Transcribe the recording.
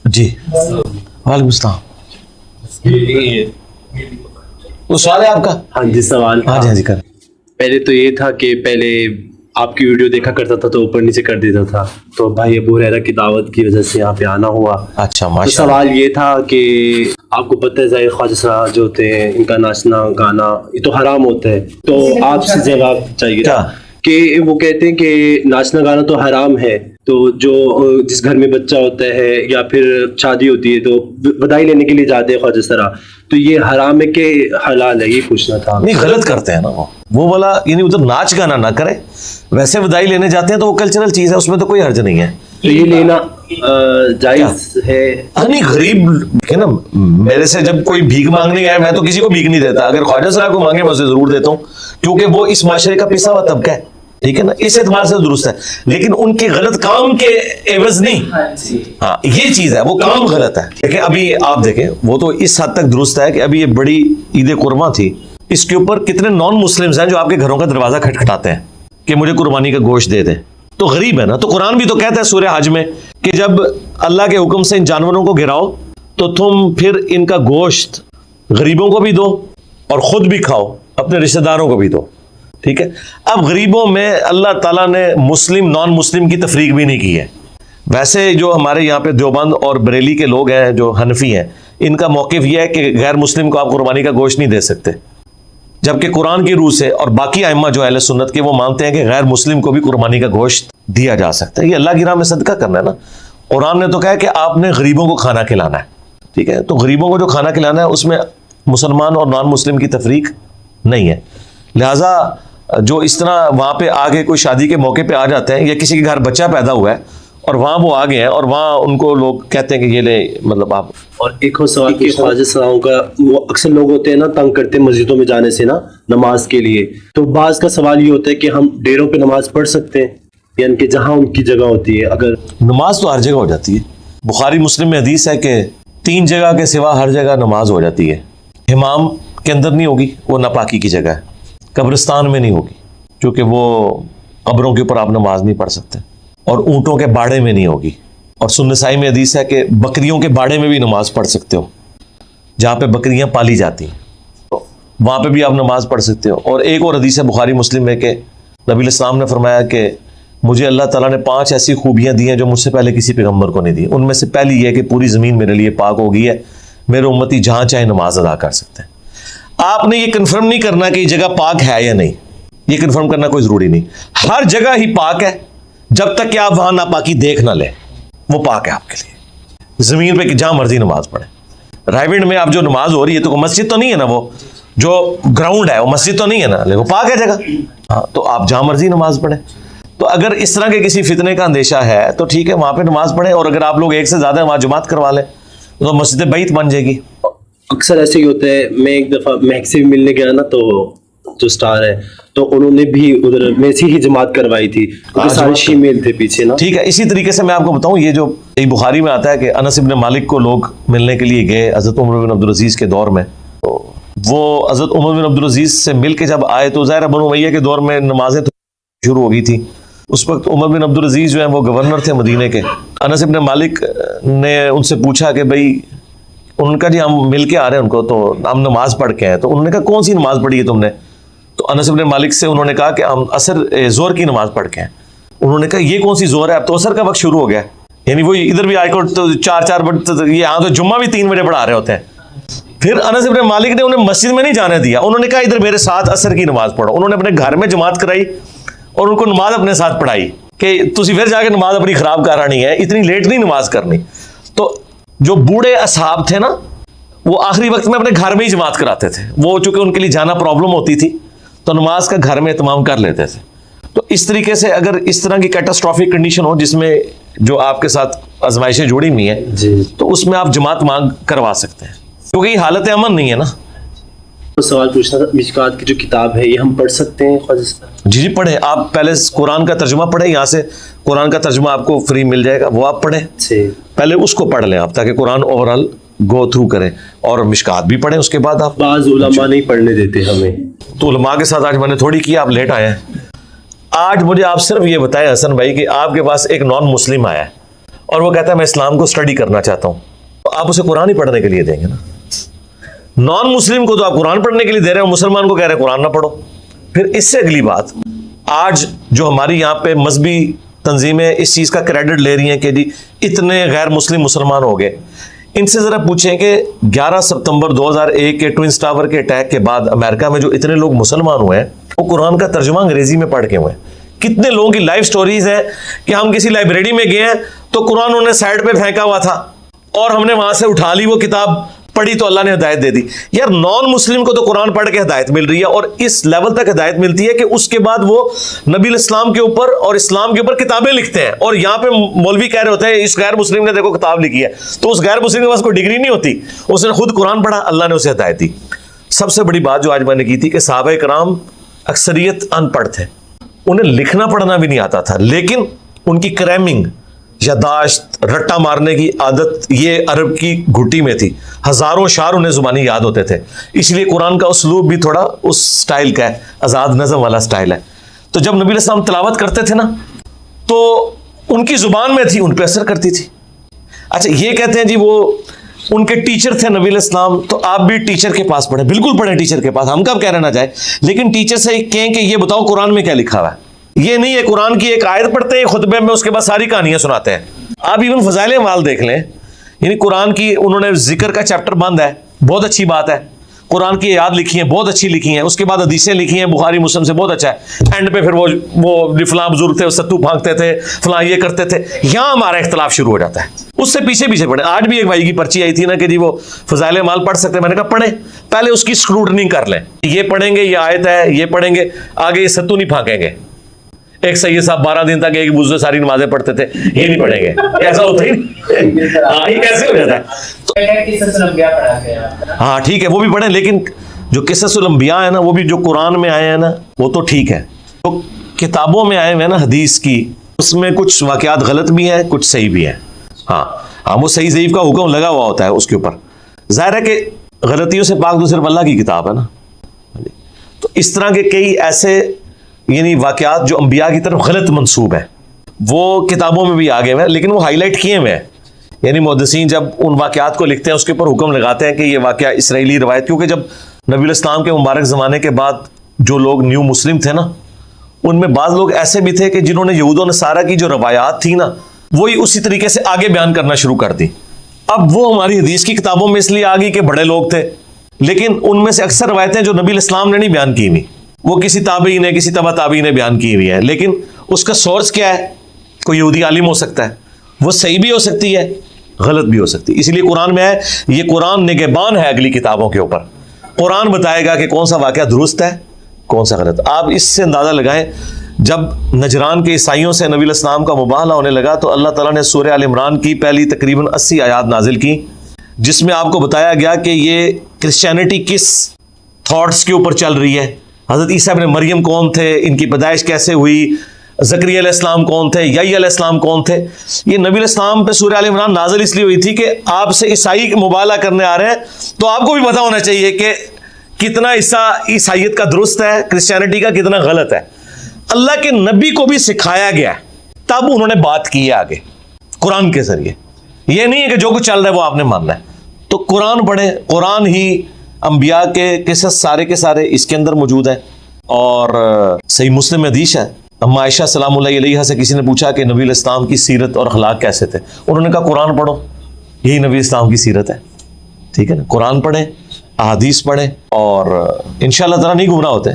جی وعلیکم السلام. وہ سوال ہے آپ کا؟ ہاں جی سوال. ہاں جی ہاں جی کر. پہلے تو یہ تھا کہ پہلے آپ کی ویڈیو دیکھا کرتا تھا تو اوپر نیچے کر دیتا تھا, تو بھائی ابو ہریرہ کی دعوت کی وجہ سے یہاں پہ آنا ہوا. اچھا تو ماشاء اللہ. سوال یہ تھا کہ آپ کو پتہ ہے ظاہر خواجہ صاحب جو ہوتے ہیں ان کا ناچنا گانا یہ تو حرام ہوتا ہے, تو آپ سے جواب چاہیے کیا کہ وہ کہتے ہیں کہ ناچنا گانا تو حرام ہے, تو جو جس گھر میں بچہ ہوتا ہے یا پھر شادی ہوتی ہے تو بدائی لینے کے لیے جاتے ہیں خواجہ سرا, تو یہ حرام ہے کہ حلال ہے, یہ پوچھنا تھا. نہیں غلط کرتے ہیں نا وہ والا, یعنی ادھر ناچ گانا نہ کرے, ویسے بدائی لینے جاتے ہیں تو وہ کلچرل چیز ہے, اس میں تو کوئی حرج نہیں ہے. تو یہ لینا جائز ہے؟ نہیں غریب کہ نا, میرے سے جب کوئی بھیک مانگنے آئے میں تو کسی کو بھیک نہیں دیتا, اگر خواجہ صاحب کو مانگے میں اسے ضرور دیتا ہوں کیونکہ وہ اس معاشرے کا پسا ہوا طبقہ ہے, ٹھیک ہے نا, اس اعتبار سے درست ہے, لیکن ان کے غلط کام کے عوض نہیں. ہاں یہ چیز ہے, وہ کام غلط ہے. دیکھیں ابھی آپ دیکھیں وہ تو اس حد تک درست ہے کہ ابھی یہ بڑی عید قرباں تھی, اس کے اوپر کتنے نان مسلمز ہیں جو آپ کے گھروں کا دروازہ کھٹکھٹاتے ہیں کہ مجھے قربانی کا گوشت دے دیں. تو غریب ہے نا, تو قرآن بھی تو کہتا ہے سورہ حج میں کہ جب اللہ کے حکم سے ان جانوروں کو گراؤ تو تم پھر ان کا گوشت غریبوں کو بھی دو اور خود بھی کھاؤ, اپنے رشتہ داروں کو بھی دو, ٹھیک ہے. اب غریبوں میں اللہ تعالیٰ نے مسلم نان مسلم کی تفریق بھی نہیں کی ہے. ویسے جو ہمارے یہاں پہ دیوبند اور بریلی کے لوگ ہیں جو حنفی ہیں, ان کا موقف یہ ہے کہ غیر مسلم کو آپ قربانی کا گوشت نہیں دے سکتے, جبکہ قرآن کی روح سے اور باقی ائمہ جو اہل سنت کے وہ مانتے ہیں کہ غیر مسلم کو بھی قربانی کا گوشت دیا جا سکتا ہے. یہ اللہ کی راہ میں صدقہ کرنا ہے نا. قرآن نے تو کہا کہ آپ نے غریبوں کو کھانا کھلانا ہے, ٹھیک ہے, تو غریبوں کو جو کھانا کھلانا ہے اس میں مسلمان اور نان مسلم کی تفریق نہیں ہے. لہٰذا جو اس طرح وہاں پہ آگے کوئی شادی کے موقع پہ آ جاتے ہیں یا کسی کے گھر بچہ پیدا ہوا ہے اور وہاں وہ آ گئے ہیں اور وہاں ان کو لوگ کہتے ہیں کہ یہ لے, مطلب آپ. اور ایک اور سوال کہ خواجہ صاحب کا وہ اکثر لوگ ہوتے ہیں نا تنگ کرتے ہیں مسجدوں میں جانے سے نا نماز کے لیے, تو بعض کا سوال یہ ہوتا ہے کہ ہم ڈیروں پہ نماز پڑھ سکتے ہیں, یعنی کہ جہاں ان کی جگہ ہوتی ہے. اگر نماز تو ہر جگہ ہو جاتی ہے, بخاری مسلم میں حدیث ہے کہ 3 جگہ کے سوا ہر جگہ نماز ہو جاتی ہے. حمام کے اندر نہیں ہوگی, وہ ناپاکی کی جگہ ہے. قبرستان میں نہیں ہوگی کیونکہ وہ قبروں کے اوپر آپ نماز نہیں پڑھ سکتے, اور اونٹوں کے باڑے میں نہیں ہوگی. اور سنن نسائی میں حدیث ہے کہ بکریوں کے باڑے میں بھی نماز پڑھ سکتے ہو, جہاں پہ بکریاں پالی جاتی ہیں وہاں پہ بھی آپ نماز پڑھ سکتے ہو. اور ایک اور حدیث ہے بخاری مسلم میں کہ نبی علیہ السلام نے فرمایا کہ مجھے اللہ تعالیٰ نے 5 ایسی خوبیاں دی ہیں جو مجھ سے پہلے کسی پیغمبر کو نہیں دی. ان میں سے پہلی یہ کہ پوری زمین میرے لیے پاک ہو گئی ہے, میرے امتی جہاں چاہے نماز ادا کر سکتے ہیں. آپ نے یہ کنفرم نہیں کرنا کہ یہ جگہ پاک ہے یا نہیں, یہ کنفرم کرنا کوئی ضروری نہیں. ہر جگہ ہی پاک ہے جب تک کہ آپ وہاں ناپاکی دیکھ نہ لیں, وہ پاک ہے آپ کے لیے. زمین پہ جہاں مرضی نماز پڑھیں. رائیونڈ میں اب جو نماز ہو رہی ہے تو مسجد تو نہیں ہے نا, وہ جو گراؤنڈ ہے وہ مسجد تو نہیں ہے نا, لیکن وہ پاک ہے جگہ. ہاں تو آپ جہاں مرضی نماز پڑھیں. تو اگر اس طرح کے کسی فتنے کا اندیشہ ہے تو ٹھیک ہے, وہاں پہ نماز پڑھیں, اور اگر آپ لوگ ایک سے زیادہ وہاں جماعت کروا لیں تو مسجد بیت بن جائے گی. اکثر ایسے ہی ہوتا ہے. میں ایک دفعہ مہک سے بھی ملنے گیا نا, تو جو سٹار ہے تو انہوں نے بھی ادھر میں سے ہی جماعت کروائی تھی, سارے شیمیل تھے پیچھے نا. ٹھیک ہے, اسی طریقے سے میں آپ کو بتاؤں, یہ جو بخاری میں آتا ہے کہ انس ابن مالک کو لوگ ملنے کے لیے گئے حضرت عمر بن عبدالعزیز کے دور میں, تو وہ حضرت عمر بن عبدالعزیز سے مل کے جب آئے تو ظاہر بنو امیہ کے دور میں نمازیں شروع ہو گئی تھی. اس وقت عمر بن عبدالعزیز جو ہیں وہ گورنر تھے مدینے کے. انس ابن مالک نے ان سے پوچھا کہ بھائی, ان کا جی ہم مل کے آ رہے ہیں ان کو, تو ہم نماز پڑھ کے ہیں. تو انہوں نے کہا کون سی نماز پڑھی ہے تم نے؟ تو انس ابن مالک سے انہوں نے کہا کہ ہم ظہر کی نماز پڑھ کے ہیں. انہوں نے کہا یہ کون سی ظہر ہے, اب تو عصر کا وقت شروع ہو گیا. یعنی وہ ادھر بھی آئے کو تو 4 بجے, یہاں تو جمعہ بھی 3 بجے پڑھا رہے ہوتے ہیں. پھر انس ابن مالک نے انہیں مسجد میں نہیں جانے دیا, انہوں نے کہا ادھر میرے ساتھ عصر کی نماز پڑھو. انہوں نے اپنے گھر میں جماعت کرائی اور ان کو نماز اپنے ساتھ پڑھائی کہ تسی پھر جا کے نماز اپنی خراب کرانی ہے, اتنی لیٹ نہیں نماز کرنی. تو جو بوڑھے اصحاب تھے نا وہ آخری وقت میں اپنے گھر میں ہی جماعت کراتے تھے. وہ چونکہ ان کے لیے جانا پرابلم ہوتی تھی تو نماز کا گھر میں اہتمام کر لیتے تھے. تو اس طریقے سے اگر اس طرح کی کیٹاسٹرافک کنڈیشن ہو جس میں جو آپ کے ساتھ آزمائشیں جڑی ہوئی ہیں جی, تو اس میں آپ جماعت مانگ کروا سکتے ہیں, کیونکہ یہ حالت امن نہیں ہے نا. تو سوال پوچھنا تھا, مشکات کی جو کتاب ہے یہ ہم پڑھ سکتے ہیں خواجہ صاحب؟ جی پڑھیں. آپ پہلے قرآن کا ترجمہ پڑھیں, یہاں سے قرآن کا ترجمہ آپ کو فری مل جائے گا, وہ آپ پڑھیں. پہلے اس کو پڑھ لیں آپ, تاکہ قرآن اوورآل گو تھرو کریں, اور مشکات بھی پڑھیں. اس کے بعد آپ, بعض علماء نہیں پڑھنے دیتے ہمیں, تو علماء کے ساتھ آج میں نے تھوڑی کیا, آپ لیٹ آئے ہیں. آج مجھے آپ صرف یہ بتائیں حسن بھائی کہ آپ کے پاس ایک نان مسلم آیا ہے, اور وہ کہتا ہے میں اسلام کو اسٹڈی کرنا چاہتا ہوں, تو آپ اسے قرآن ہی پڑھنے کے لیے دیں گے نا. نان مسلم کو تو آپ قرآن پڑھنے کے لیے دے رہے ہیں, مسلمان کو کہہ رہے ہیں قرآن نہ پڑھو. پھر اس سے اگلی بات, آج جو ہماری یہاں پہ مذہبی تنظیمیں اس چیز کا کریڈٹ لے رہی ہیں کہ جی اتنے غیر مسلم مسلمان ہو گئے, ان سے ذرا پوچھیں کہ 11 ستمبر 2001 کے ٹوئنس ٹاور کے اٹیک کے بعد امریکہ میں جو اتنے لوگ مسلمان ہوئے ہیں وہ قرآن کا ترجمہ انگریزی میں پڑھ کے ہوئے ہیں. کتنے لوگوں کی لائف سٹوریز ہیں کہ ہم کسی لائبریری میں گئے ہیں تو قرآن انہوں نے سائڈ پہ پھینکا ہوا تھا اور ہم نے وہاں سے اٹھا لی وہ کتاب, پڑھی تو اللہ نے ہدایت دے دی. یار نان مسلم کو تو قرآن پڑھ کے ہدایت مل رہی ہے, اور اس لیول تک ہدایت ملتی ہے کہ اس کے بعد وہ نبی الاسلام کے اوپر اور اسلام کے اوپر کتابیں لکھتے ہیں, اور یہاں پہ مولوی کہہ رہے ہوتے ہیں اس غیر مسلم نے دیکھو کتاب لکھی ہے, تو اس غیر مسلم کے پاس کوئی ڈگری نہیں ہوتی, اس نے خود قرآن پڑھا, اللہ نے اسے ہدایت دی. سب سے بڑی بات جو آج میں نے کی تھی کہ صحابہ کرام اکثریت ان پڑھ تھے, انہیں لکھنا پڑھنا بھی نہیں آتا تھا, لیکن ان کی کریمنگ, یاداشت, رٹا مارنے کی عادت یہ عرب کی گھٹی میں تھی. ہزاروں شعر انہیں زبانی یاد ہوتے تھے, اس لیے قرآن کا اسلوب بھی تھوڑا اس سٹائل کا ہے, آزاد نظم والا سٹائل ہے. تو جب نبی علیہ السلام تلاوت کرتے تھے نا تو ان کی زبان میں تھی, ان پہ اثر کرتی تھی. اچھا یہ کہتے ہیں جی وہ ان کے ٹیچر تھے نبی علیہ السلام, تو آپ بھی ٹیچر کے پاس پڑھیں, بالکل پڑھیں ٹیچر کے پاس, ہم کب کہہ رہے نہ جائے, لیکن ٹیچر سے کہیں کہ یہ بتاؤ قرآن میں کیا لکھا ہوا ہے. یہ نہیں ہے قرآن کی ایک آیت پڑھتے ہیں خطبے میں, اس کے بعد ساری کہانیاں سناتے ہیں. آپ ایون فضائل اعمال دیکھ لیں, یعنی قرآن کی انہوں نے ذکر کا چیپٹر بند ہے, بہت اچھی بات ہے, قرآن کی آیات لکھی ہیں, بہت اچھی لکھی ہیں, اس کے بعد حدیثیں لکھی ہیں بخاری مسلم سے, بہت اچھا ہے. اینڈ پہ پھر وہ فلاں بزرگ تھے, ستو پھانکتے تھے, فلاں یہ کرتے تھے, یہاں ہمارا اختلاف شروع ہو جاتا ہے. اس سے پیچھے پیچھے پڑھیں. آج بھی ایک بھائی کی پرچی آئی تھی نا کہ جی وہ فضائل اعمال پڑھ سکتے ہیں, میں نے کہا پڑھیں, پہلے اس کی اسکروٹنی کر لیں, یہ پڑھیں گے یہ آیت ہے, یہ پڑھیں گے, آگے یہ ستو نہیں پھانکیں گے. ایک سید صاحب 12 دن تک ایک بزرگ ساری نمازیں پڑھتے تھے, یہ نہیں پڑھیں گے, ایسا ہوتا ہی نہیں. ہاں یہ کیسے ہو جاتا ہے. ہاں ٹھیک ہے وہ بھی پڑھیں, لیکن جو قصص الانبیاء ہے نا وہ بھی جو قرآن میں آئے ہیں نا وہ تو ٹھیک ہے, جو کتابوں میں آئے ہوئے ہیں نا حدیث کی, اس میں کچھ واقعات غلط بھی ہیں کچھ صحیح بھی ہیں. ہاں وہ صحیح ضعیف کا حکم لگا ہوا ہوتا ہے اس کے اوپر. ظاہر ہے کہ غلطیوں سے پاک تو صرف اللہ کی کتاب ہے نا. تو اس طرح کے کئی ایسے یعنی واقعات جو انبیاء کی طرف غلط منسوب ہیں وہ کتابوں میں بھی آگے ہیں, لیکن وہ ہائی لائٹ کیے ہوئے ہیں. یعنی محدثین جب ان واقعات کو لکھتے ہیں اس کے اوپر حکم لگاتے ہیں کہ یہ واقعہ اسرائیلی روایت, کیونکہ جب نبی الاسلام کے مبارک زمانے کے بعد جو لوگ نیو مسلم تھے نا, ان میں بعض لوگ ایسے بھی تھے کہ جنہوں نے یہود و نصارہ کی جو روایات تھی نا وہی اسی طریقے سے آگے بیان کرنا شروع کر دی. اب وہ ہماری حدیث کی کتابوں میں اس لیے آ گئی کہ بڑے لوگ تھے, لیکن ان میں سے اکثر روایتیں جو نبی الاسلام نے نہیں بیان کی ہوئی, وہ کسی تابعی نے کسی تبع تابعی نے بیان کی ہوئی ہے, لیکن اس کا سورس کیا ہے, کوئی یہودی عالم ہو سکتا ہے, وہ صحیح بھی ہو سکتی ہے غلط بھی ہو سکتی ہے. اسی لیے قرآن میں ہے یہ قرآن نگہبان ہے اگلی کتابوں کے اوپر, قرآن بتائے گا کہ کون سا واقعہ درست ہے کون سا غلط. آپ اس سے اندازہ لگائیں جب نجران کے عیسائیوں سے نبی الاسلام کا مباہلہ ہونے لگا تو اللہ تعالیٰ نے سورہ آل عمران کی پہلی تقریباً 80 آیات نازل کی, جس میں آپ کو بتایا گیا کہ یہ کرسچینٹی کس تھاٹس کے اوپر چل رہی ہے. حضرت عیسیٰ ابن مریم کون تھے, ان کی پیدائش کیسے ہوئی, زکریا علیہ السلام کون تھے, یحییٰ علیہ السلام کون تھے. یہ نبی علیہ السلام پہ سورہ آل عمران نازل اس لیے ہوئی تھی کہ آپ سے عیسائی مباہلہ کرنے آ رہے ہیں, تو آپ کو بھی پتہ ہونا چاہیے کہ کتنا حصہ عیسائیت کا درست ہے, کرسچینٹی کا کتنا غلط ہے. اللہ کے نبی کو بھی سکھایا گیا ہے, تب انہوں نے بات کی ہے آگے قرآن کے ذریعے. یہ نہیں ہے کہ جو کچھ چل رہا ہے وہ آپ نے ماننا ہے. تو قرآن پڑھیں, قرآن ہی انبیاء کے قصص سارے کے سارے اس کے اندر موجود ہیں. اور صحیح مسلم میں حدیث ہے, اما عائشہ سلام اللہ علیہا سے کسی نے پوچھا کہ نبی الاسلام کی سیرت اور اخلاق کیسے تھے, انہوں نے کہا قرآن پڑھو, یہی نبی الاسلام کی سیرت ہے. ٹھیک ہے نا, قرآن پڑھیں, احادیث پڑھیں, اور انشاءاللہ تعالیٰ نہیں گمراہ ہوتے.